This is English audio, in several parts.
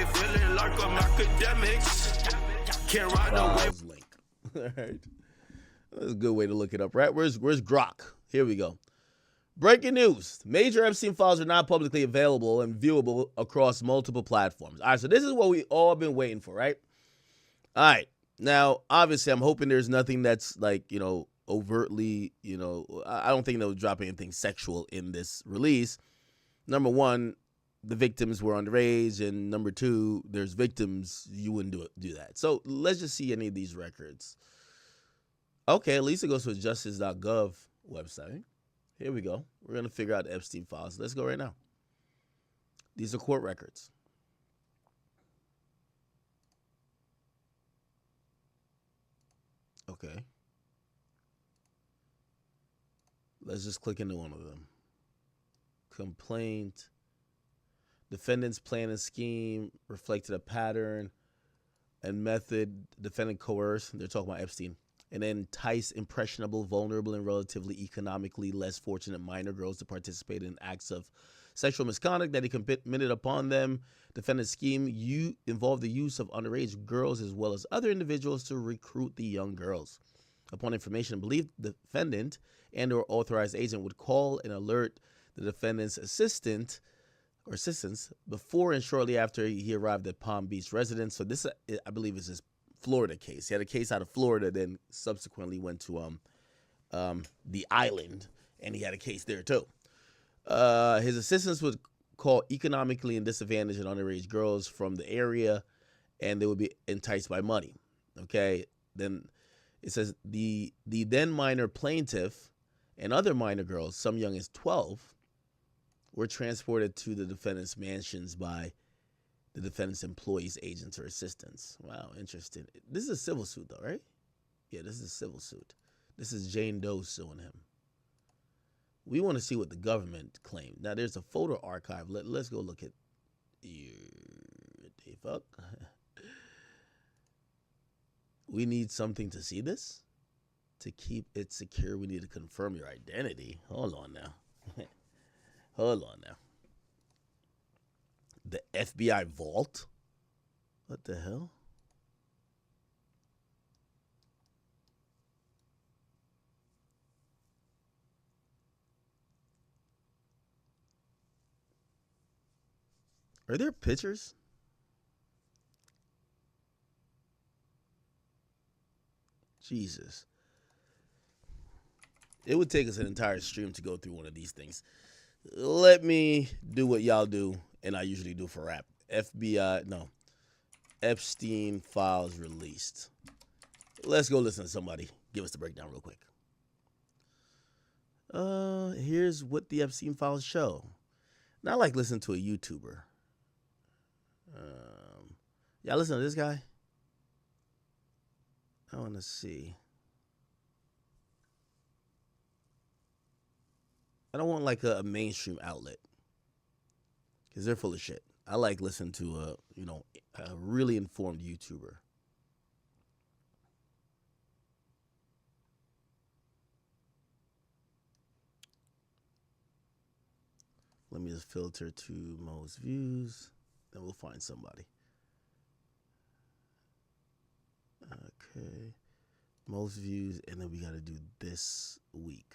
feeling like I'm academics. Can't ride no wave. Link. All right. That's a good way to look it up, right? Where's Grok? Here we go. Breaking news. Major Epstein files are not publicly available and viewable across multiple platforms. All right, so this is what we all been waiting for, right? All right. Now, obviously, I'm hoping there's nothing that's like, overtly, I don't think they'll drop anything sexual in this release. Number one, the victims were underage, and number two, there's victims. You wouldn't do that. So let's just see any of these records. Okay, at least it goes to a justice.gov website. Here we go. We're going to figure out the Epstein files. Let's go right now. These are court records. Okay. Let's just click into one of them. Complaint. Defendant's plan and scheme reflected a pattern and method. Defendant coerced. They're talking about Epstein. And then entice impressionable, vulnerable, and relatively economically less fortunate minor girls to participate in acts of sexual misconduct that he committed upon them. Defendant's scheme involved the use of underage girls as well as other individuals to recruit the young girls. Upon information believed, the defendant and or authorized agent would call and alert the defendant's assistants before and shortly after he arrived at Palm Beach residence. So this, I believe, is his Florida case. He had a case out of Florida, then subsequently went to the island, and he had a case there too. His assistants would call economically and disadvantaged and underage girls from the area, and they would be enticed by money. Okay, then it says the then minor plaintiff and other minor girls, some young as 12, were transported to the defendant's mansions by the defendant's employees, agents, or assistants. Wow, interesting. This is a civil suit, though, right? Yeah, this is a civil suit. This is Jane Doe suing him. We want to see what the government claimed. Now, there's a photo archive. Let's go look at fuck. We need something to see this. To keep it secure, we need to confirm your identity. Hold on now. Hold on now. The FBI vault? What the hell? Are there pictures? Jesus. It would take us an entire stream to go through one of these things. Let me do what y'all do and I usually do for rap. Epstein Files released. Let's go listen to somebody give us the breakdown real quick. Here's what the Epstein Files show. Not like listening to a YouTuber. Y'all listen to this guy? I want to see. I don't want like a mainstream outlet because they're full of shit. I like listening to a really informed YouTuber. Let me just filter to most views, then we'll find somebody. Okay, most views, and then we got to do this week.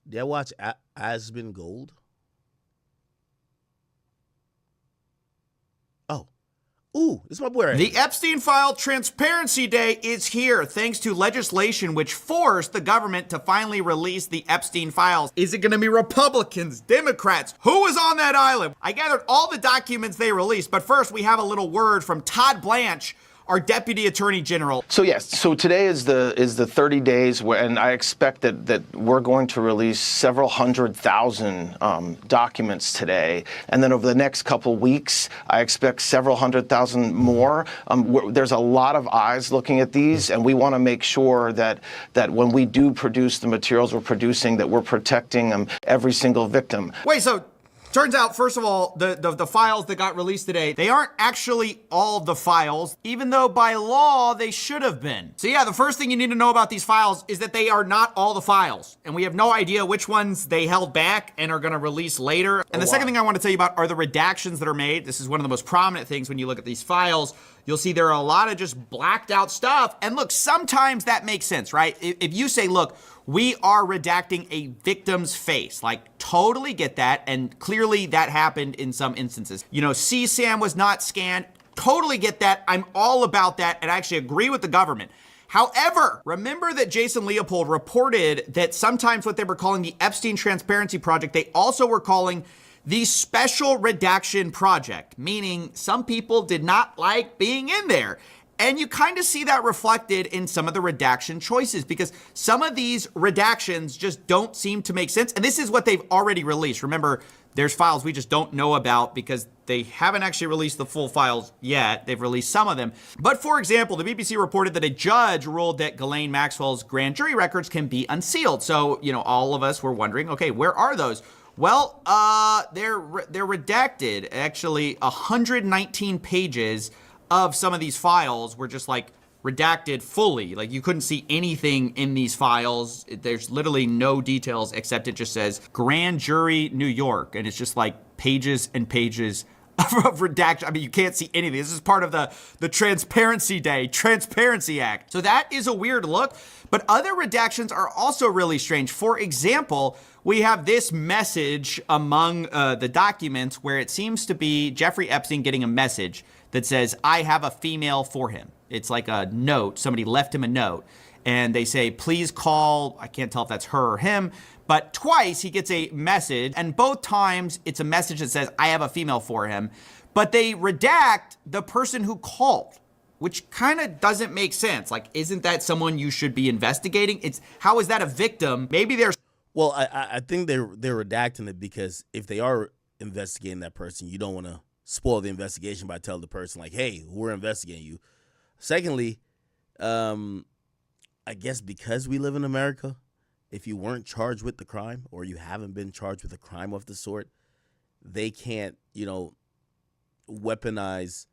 Did I watch Aspen Gold? Oh. Ooh, this is my boy right The here. Epstein File Transparency Day is here thanks to legislation which forced the government to finally release the Epstein Files. Is it going to be Republicans, Democrats? Who is on that island? I gathered all the documents they released, but first we have a little word from Todd Blanche, our Deputy Attorney General. So yes, so today is the 30 days, and I expect that we're going to release several 100,000 documents today, and then over the next couple weeks, I expect several 100,000 more. There's a lot of eyes looking at these, and we want to make sure that when we do produce the materials we're producing, that we're protecting every single victim. Wait, so Turns out, first of all, the files that got released today, they aren't actually all the files, even though by law they should have been. So yeah, the first thing you need to know about these files is that they are not all the files. And we have no idea which ones they held back and are gonna release later. And the second thing I want to tell you about are the redactions that are made. This is one of the most prominent things when you look at these files. You'll see there are a lot of just blacked out stuff. And look, sometimes that makes sense, right? If you say, look, we are redacting a victim's face, like totally get that. And clearly that happened in some instances. You know, CSAM was not scanned. Totally get that. I'm all about that. And I actually agree with the government. However, remember that Jason Leopold reported that sometimes what they were calling the Epstein Transparency Project, they also were calling the Special Redaction Project, meaning some people did not like being in there. And you kind of see that reflected in some of the redaction choices because some of these redactions just don't seem to make sense. And this is what they've already released. Remember, there's files we just don't know about because they haven't actually released the full files yet. They've released some of them. But for example, the BBC reported that a judge ruled that Ghislaine Maxwell's grand jury records can be unsealed. So, you know, all of us were wondering, okay, where are those? Well, they're redacted. Actually, 119 pages of some of these files were just like redacted fully. Like you couldn't see anything in these files. There's literally no details except it just says Grand Jury New York. And it's just like pages and pages of redaction. I mean, you can't see anything. This is part of the Transparency Act. So that is a weird look, but other redactions are also really strange. For example, we have this message among the documents where it seems to be Jeffrey Epstein getting a message that says, I have a female for him. It's like a note. Somebody left him a note and they say, please call. I can't tell if that's her or him, but twice he gets a message and both times it's a message that says, I have a female for him, but they redact the person who called, which kind of doesn't make sense. Like, isn't that someone you should be investigating? How is that a victim? Maybe there's. Well, I think they're redacting it because if they are investigating that person, you don't want to spoil the investigation by telling the person like, hey, we're investigating you. Secondly, I guess because we live in America, if you weren't charged with the crime or you haven't been charged with a crime of the sort, they can't, weaponize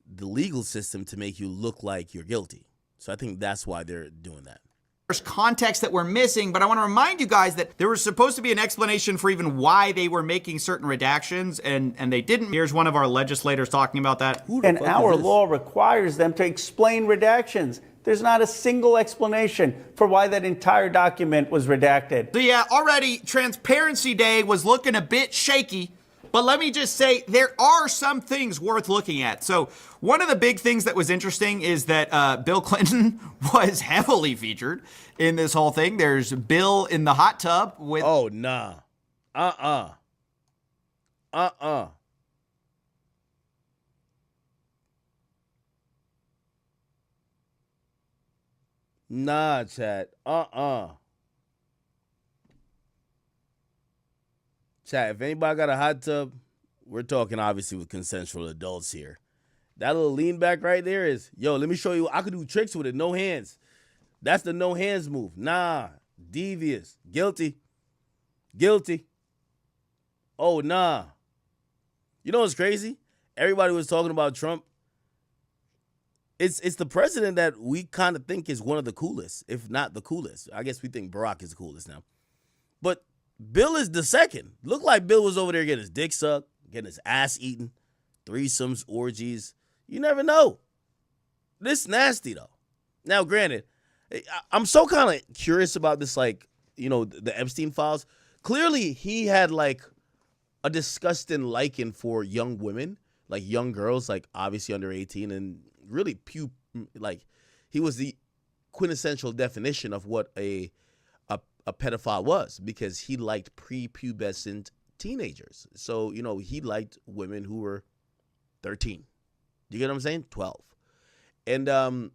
the legal system to make you look like you're guilty. So I think that's why they're doing that. There's context that we're missing, but I want to remind you guys that there was supposed to be an explanation for even why they were making certain redactions, and they didn't. Here's one of our legislators talking about that. And our law requires them to explain redactions. There's not a single explanation for why that entire document was redacted. So yeah, already Transparency Day was looking a bit shaky. But let me just say, there are some things worth looking at. So one of the big things that was interesting is that Bill Clinton was heavily featured in this whole thing. There's Bill in the hot tub with... Oh, nah. Nah, Chad. Chat, if anybody got a hot tub, we're talking obviously with consensual adults here. That little lean back right there is, yo, let me show you. I could do tricks with it. No hands. That's the no hands move. Nah. Devious. Guilty. Oh, nah. You know what's crazy? Everybody was talking about Trump. It's the president that we kind of think is one of the coolest, if not the coolest. I guess we think Barack is the coolest now. But Bill is the second. Looked like Bill was over there getting his dick sucked, getting his ass eaten, threesomes, orgies. You never know. This nasty, though. Now, granted, I'm so kind of curious about this, the Epstein Files. Clearly, he had, a disgusting liking for young women, like young girls, obviously under 18, and really he was the quintessential definition of what a pedophile was, because he liked prepubescent teenagers. So, he liked women who were 13. You get what I'm saying? 12. And I'm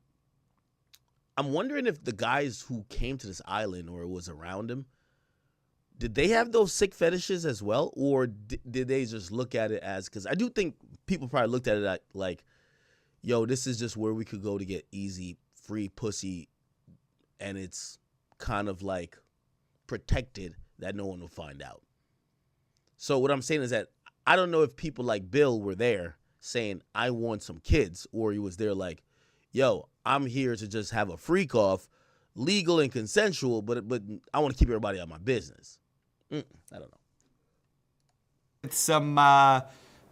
wondering if the guys who came to this island or was around him, did they have those sick fetishes as well? Or did they just look at it as, because I do think people probably looked at it like, yo, this is just where we could go to get easy, free pussy, and it's kind of protected that no one will find out. So what I'm saying is that I don't know if people like Bill were there saying, I want some kids, or he was there like, yo, I'm here to just have a freak off, legal and consensual, but I want to keep everybody out of my business. I don't know. It's some a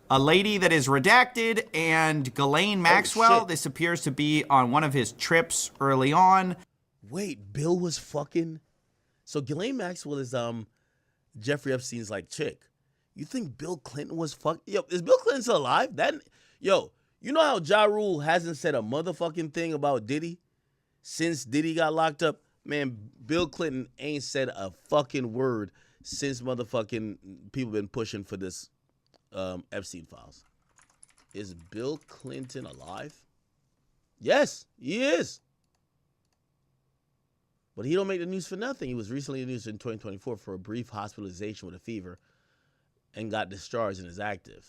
lady that is redacted, and Ghislaine Maxwell. This appears to be on one of his trips early on. Wait, Bill was fucking. So Ghislaine Maxwell is Jeffrey Epstein's like chick. You think Bill Clinton was fuck? Yo, is Bill Clinton still alive? Yo, you know how Ja Rule hasn't said a motherfucking thing about Diddy since Diddy got locked up? Man, Bill Clinton ain't said a fucking word since motherfucking people been pushing for this Epstein Files. Is Bill Clinton alive? Yes, he is. But he don't make the news for nothing. He was recently in the news in 2024 for a brief hospitalization with a fever and got discharged and is active.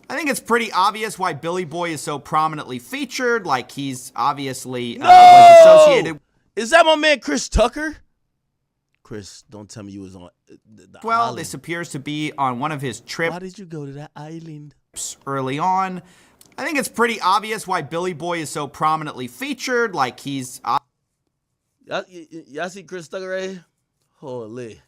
I think it's pretty obvious why Billy Boy is so prominently featured. Like, he's obviously was associated. Is that my man Chris Tucker? Chris, don't tell me you was on the island. This appears to be on one of his trips. Why did you go to that island? Early on. I think it's pretty obvious why Billy Boy is so prominently featured. Like, he's y'all see Chris Tucker right here? Holy.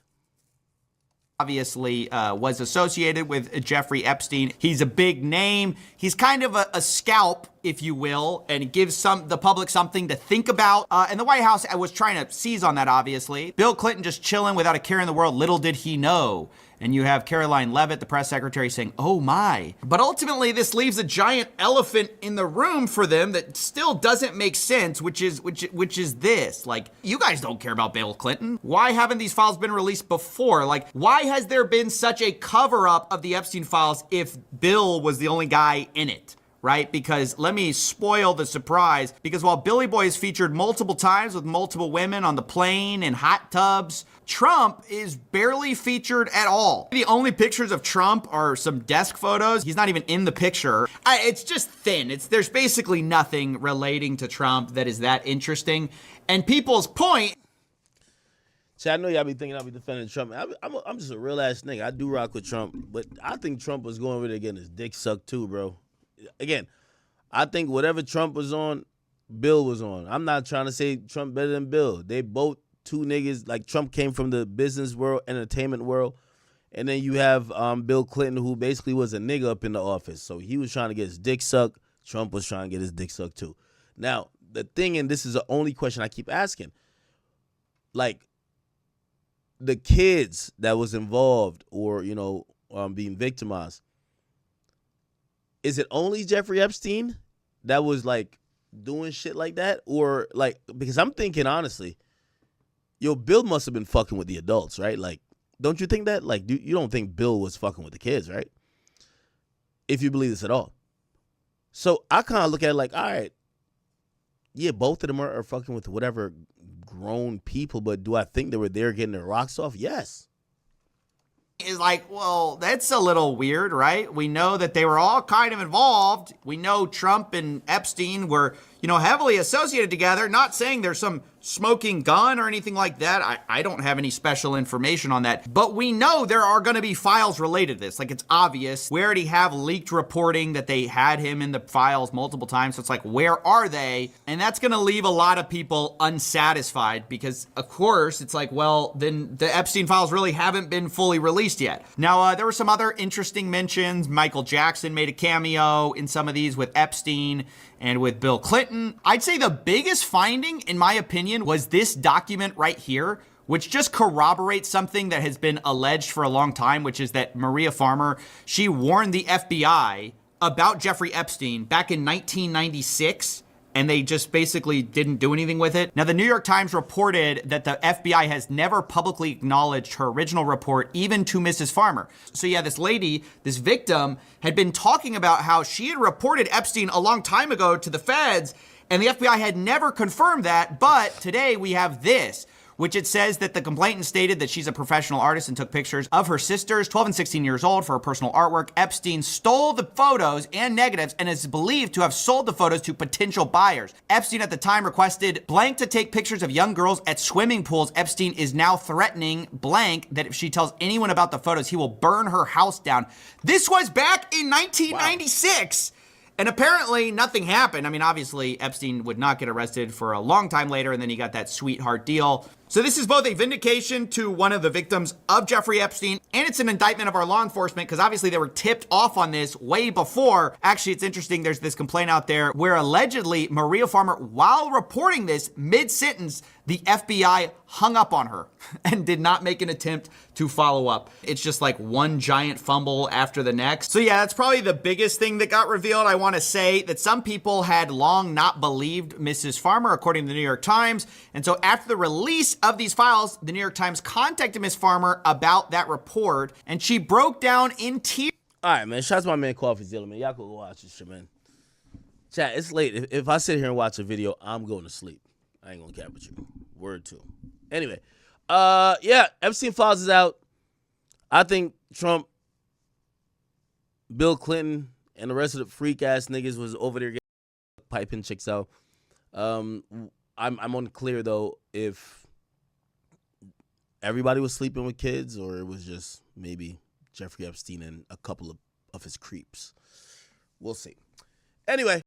Obviously was associated with Jeffrey Epstein. He's a big name. He's kind of a scalp, if you will, and gives the public something to think about. And the White House was trying to seize on that, obviously. Bill Clinton just chilling without a care in the world. Little did he know. And you have Caroline Leavitt, the press secretary, saying, oh my. But ultimately, this leaves a giant elephant in the room for them that still doesn't make sense, which is this. Like, you guys don't care about Bill Clinton. Why haven't these files been released before? Like, why has there been such a cover-up of the Epstein files if Bill was the only guy in it? Right? Because let me spoil the surprise, because while Billy Boy is featured multiple times with multiple women on the plane and hot tubs, Trump is barely featured at all. The only pictures of Trump are some desk photos. He's not even in the picture. It's just thin. There's basically nothing relating to Trump that is that interesting. And people's point. See, I know y'all be thinking I'll be defending Trump. I'm just a real ass nigga. I do rock with Trump, but I think Trump was going over there getting his dick sucked too, bro. Again, I think whatever Trump was on, Bill was on. I'm not trying to say Trump better than Bill. They both two niggas. Like, Trump came from the business world, entertainment world, and then you have Bill Clinton, who basically was a nigga up in the office. So he was trying to get his dick sucked. Trump was trying to get his dick sucked too. Now, the thing, and this is the only question I keep asking, like, the kids that was involved or, being victimized, is it only Jeffrey Epstein that was, like, doing shit like that? Or, like, because I'm thinking, honestly, Bill must have been fucking with the adults, right? Like, don't you think that? Like, you don't think Bill was fucking with the kids, right? If you believe this at all. So I kind of look at it like, all right, yeah, both of them are fucking with whatever grown people, but do I think they were there getting their rocks off? Yes. Is like, well, that's a little weird, right? We know that they were all kind of involved. We know Trump and Epstein were, heavily associated together. Not saying there's some smoking gun or anything like that. I don't have any special information on that. But we know there are going to be files related to this. Like, it's obvious. We already have leaked reporting that they had him in the files multiple times. So it's like, where are they? And that's going to leave a lot of people unsatisfied because, of course, it's like, well, then the Epstein files really haven't been fully released yet. Now, there were some other interesting mentions. Michael Jackson made a cameo in some of these with Epstein and with Bill Clinton. I'd say the biggest finding, in my opinion, was this document right here, which just corroborates something that has been alleged for a long time, which is that Maria Farmer, she warned the FBI about Jeffrey Epstein back in 1996, and they just basically didn't do anything with it. Now, the New York Times reported that the FBI has never publicly acknowledged her original report, even to Mrs. Farmer. So yeah, this lady, this victim, had been talking about how she had reported Epstein a long time ago to the feds, and the FBI had never confirmed that, but today we have this, which it says that the complainant stated that she's a professional artist and took pictures of her sisters, 12 and 16 years old, for her personal artwork. Epstein stole the photos and negatives and is believed to have sold the photos to potential buyers. Epstein at the time requested blank to take pictures of young girls at swimming pools. Epstein is now threatening blank that if she tells anyone about the photos, he will burn her house down. This was back in 1996. Wow. And apparently nothing happened. I mean, obviously Epstein would not get arrested for a long time later, and then he got that sweetheart deal. So this is both a vindication to one of the victims of Jeffrey Epstein, and it's an indictment of our law enforcement, because obviously they were tipped off on this way before. Actually, it's interesting, there's this complaint out there where allegedly Maria Farmer, while reporting this mid-sentence, the FBI hung up on her and did not make an attempt to follow up. It's just like one giant fumble after the next. So yeah, that's probably the biggest thing that got revealed. I want to say that some people had long not believed Mrs. Farmer, according to the New York Times. And so after the release of these files, the New York Times contacted Ms. Farmer about that report, and she broke down in tears. All right, man. Shouts to my man Coffee Zilla, man. Y'all go watch this shit, man. Chat, it's late. If I sit here and watch a video, I'm going to sleep. I ain't gonna cap with you. Word to. Anyway, yeah, Epstein Files is out. I think Trump, Bill Clinton, and the rest of the freak ass niggas was over there getting piping chicks out. I'm unclear though if everybody was sleeping with kids or it was just maybe Jeffrey Epstein and a couple of his creeps. We'll see. Anyway.